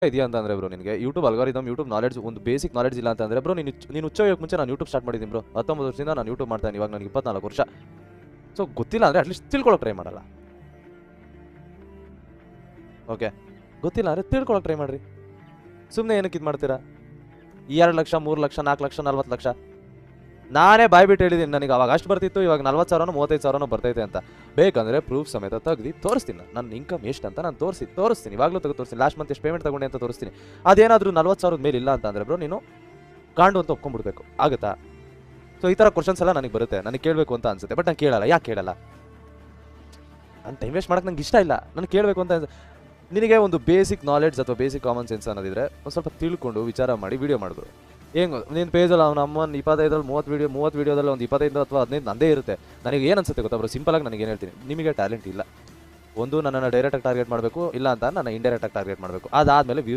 ಇದೆಯಾ ಅಂತಂದ್ರೆ ಬ್ರೋ ನಿನಗೆ ಯೂಟ್ಯೂಬ್ ಅಲ್ಗಾರಿದಮ್ ಯೂಟ್ಯೂಬ್ ನಾಲೆಡ್ಜ್ ಒಂದು ಬೇಸಿಕ್ ನಾಲೆಡ್ಜ್ ಇಲ್ಲ ಅಂತಂದ್ರೆ ಬ್ರೋ ನೀನು ಹುಚ್ಚ ಹೋಗೋಕೆ ಮುಂಚೆ ನಾನು ಯೂಟ್ಯೂಬ್ ಸ್ಟಾರ್ಟ್ ಮಾಡಿದ್ದೀನಿ ಬ್ರೋ 19 ವರ್ಷದಿಂದ ನಾನು ಯೂಟ್ಯೂಬ್ ಮಾಡ್ತಾನೆ ಇವಾಗ ನನಗೆ 24 ವರ್ಷ ಸೊ ಗೊತ್ತಿಲ್ಲ ಅಂದರೆ ಅಟ್ಲೀಸ್ಟ್ ತಿಳ್ಕೊಳ್ಳೋಕೆ ಟ್ರೈ ಮಾಡಲ್ಲ ಓಕೆ ಗೊತ್ತಿಲ್ಲ ಅಂದರೆ ತಿಳ್ಕೊಳ್ಳೋಕೆ ಟ್ರೈ ಮಾಡಿರಿ ಸುಮ್ಮನೆ ಏನಕ್ಕೆ ಇದು ಮಾಡ್ತೀರಾ 2 ಲಕ್ಷ 3 ಲಕ್ಷ 4 ಲಕ್ಷ 40 ಲಕ್ಷ ನಾನೇ ಬಾಯ್ಬಿಟ್ಟು ಹೇಳಿದ್ದೀನಿ ನನಗೆ ಅವಾಗ ಅಷ್ಟು ಬರ್ತಿತ್ತು ಇವಾಗ 40,000 35,000 ಬರ್ತೈತೆ ಅಂತ ಬೇಕಂದರೆ ಪ್ರೂಫ್ ಸಮೇತ ತೆಗ್ದು ತೋರಿಸ್ತೀನಿ ನನ್ನ ಇನ್ಕಮ್ ಎಷ್ಟು ಅಂತ ನಾನು ತೋರಿಸ್ತೀನಿ ಇವಾಗಲೂ ತೋರಿಸ್ತೀನಿ ಲಾಸ್ಟ್ ಮಂತ್ ಎಷ್ಟು ಪೇಮೆಂಟ್ ತಗೊಂಡೆ ಅಂತ ತೋರಿಸ್ತೀನಿ ಅದೇನಾದರೂ 40,000 ಮೇಲೆ ಇಲ್ಲ ಅಂತಂದರೆ ಬ್ರೋ ನೀನು ಕಾಂಡು ಅಂತ ಒಪ್ಕೊಂಡ್ಬಿಡ್ಬೇಕು ಆಗುತ್ತಾ ಸೊ ಈ ಥರ ಕ್ವಶನ್ಸ್ ಎಲ್ಲ ನನಗೆ ಬರುತ್ತೆ ನನಗೆ ಕೇಳಬೇಕು ಅಂತ ಅನ್ಸುತ್ತೆ ಬಟ್ ನಾನು ಕೇಳಲ್ಲ ಯಾಕೆ ಕೇಳಲ್ಲ ನಾನು ಟೈಮ್ ವೇಸ್ಟ್ ಮಾಡೋಕ್ಕೆ ನಂಗೆ ಇಷ್ಟ ಇಲ್ಲ ನಾನು ಕೇಳಬೇಕು ಅಂತ ನಿನಗೆ ಒಂದು ಬೇಸಿಕ್ ನಾಲೆಡ್ಜ್ ಅಥವಾ ಬೇಸಿಕ್ ಕಾಮನ್ ಸೆನ್ಸ್ ಅನ್ನೋದಿದ್ರೆ ಒಂದು ಸ್ವಲ್ಪ ತಿಳ್ಕೊಂಡು ವಿಚಾರ ಮಾಡಿ ವೀಡಿಯೋ ಮಾಡಿದ್ರು ಹೆಂಗೆ ನೀನು ಪೇಜಲ್ಲಿ ಅವ್ನು ಅಮ್ಮನ 25ರಲ್ಲಿ 30 ವೀಡಿಯೋದಲ್ಲಿ ಒಂದು 25 ಅಥವಾ 15 ನಂದೇ ಇರುತ್ತೆ ನನಗೆ ಏನು ಅನ್ಸುತ್ತೆ ಗೊತ್ತಾ ಬ್ರೋ ಸಿಂಪಲಾಗಿ ನನಗೆ ಏನು ಹೇಳ್ತೀನಿ ನಿಮಗೆ ಟ್ಯಾಲೆಂಟ್ ಇಲ್ಲ ಒಂದು ನನ್ನನ್ನು ಡೈರೆಕ್ಟಾಗಿ ಟಾರ್ಗೆಟ್ ಮಾಡಬೇಕು ಇಲ್ಲ ಅಂತ ನನ್ನ ಇಂಡೈರೆಕ್ಟಾಗಿ ಟಾರ್ಗೆಟ್ ಮಾಡಬೇಕು ಅದಾದಮೇಲೆ